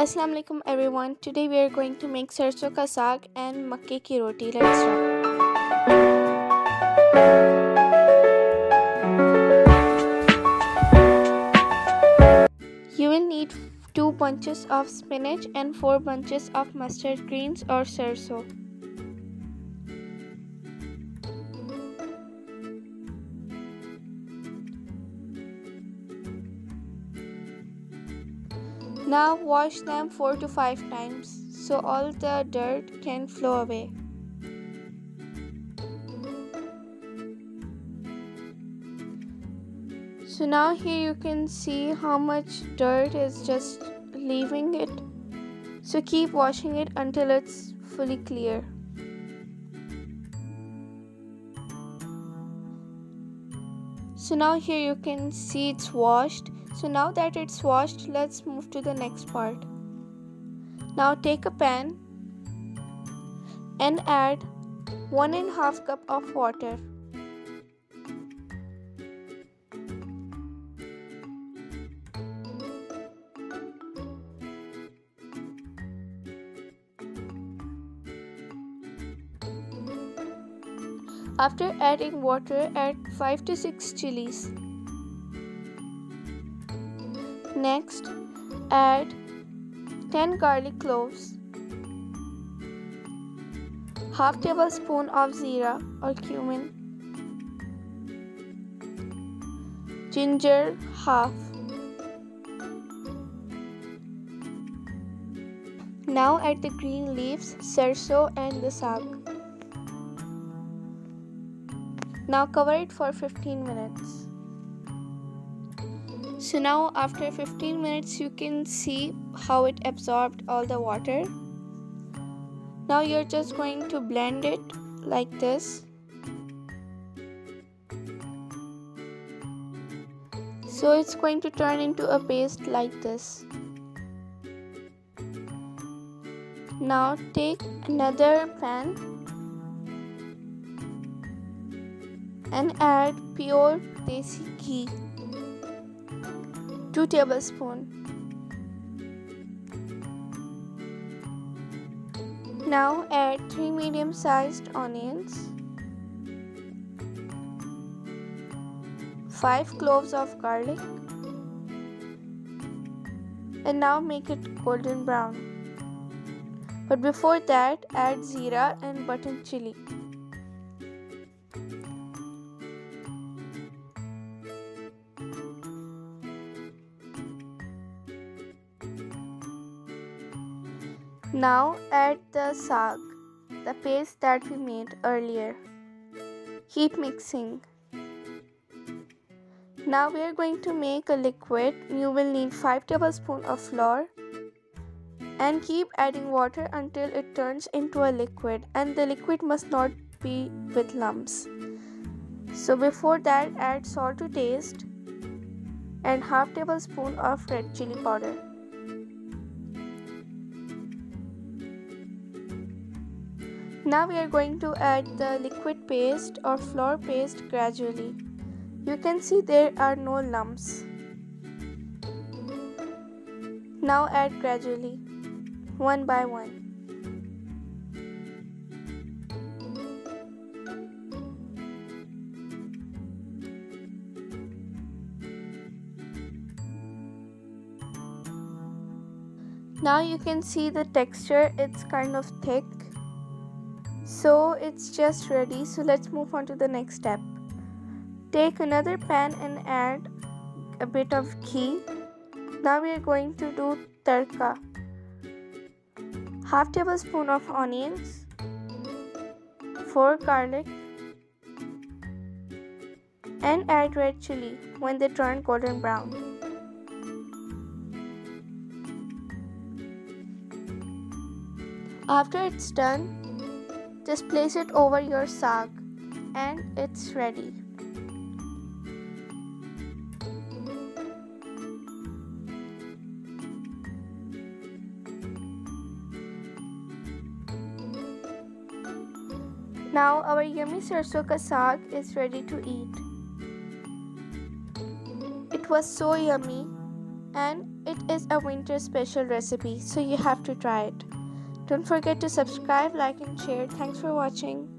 Assalamu alaikum everyone. Today we are going to make sarson ka saag and makke ki roti. Let's start. You will need 2 bunches of spinach and 4 bunches of mustard greens or sarson. Now wash them 4 to 5 times so all the dirt can flow away. So now here you can see how much dirt is just leaving it. So keep washing it until it's fully clear. So now here you can see it's washed. So now that it's washed, let's move to the next part. Now take a pan and add 1.5 cup of water. After adding water, add 5 to 6 chilies. Next, add 10 garlic cloves, half tablespoon of zira or cumin, ginger half. Now add the green leaves, sarson and the saag. Now cover it for 15 minutes. So now after 15 minutes you can see how it absorbed all the water. Now you're just going to blend it like this. So it's going to turn into a paste like this. Now take another pan and add pure desi ghee, 2 tablespoons. Now add 3 medium-sized onions, 5 cloves of garlic, and now make it golden brown. But before that, add zira and button chili. Now add the saag, the paste that we made earlier. Keep mixing. Now we are going to make a liquid. You will need 5 tablespoons of flour and keep adding water until it turns into a liquid, and the liquid must not be with lumps. So before that, add salt to taste and half tablespoon of red chili powder. Now we are going to add the liquid paste or flour paste gradually. You can see there are no lumps. Now add gradually, one by one. Now you can see the texture, it's kind of thick. So it's just ready. So let's move on to the next step. Take another pan and add a bit of ghee. Now we are going to do tadka. Half tablespoon of onions, 4 garlic, and add red chili when they turn golden brown. After it's done, just place it over your saag and it's ready. Now our yummy sarson ka saag is ready to eat. It was so yummy and it It is a winter special recipe, so you have to try it. Don't forget to subscribe, like, and share. Thanks for watching.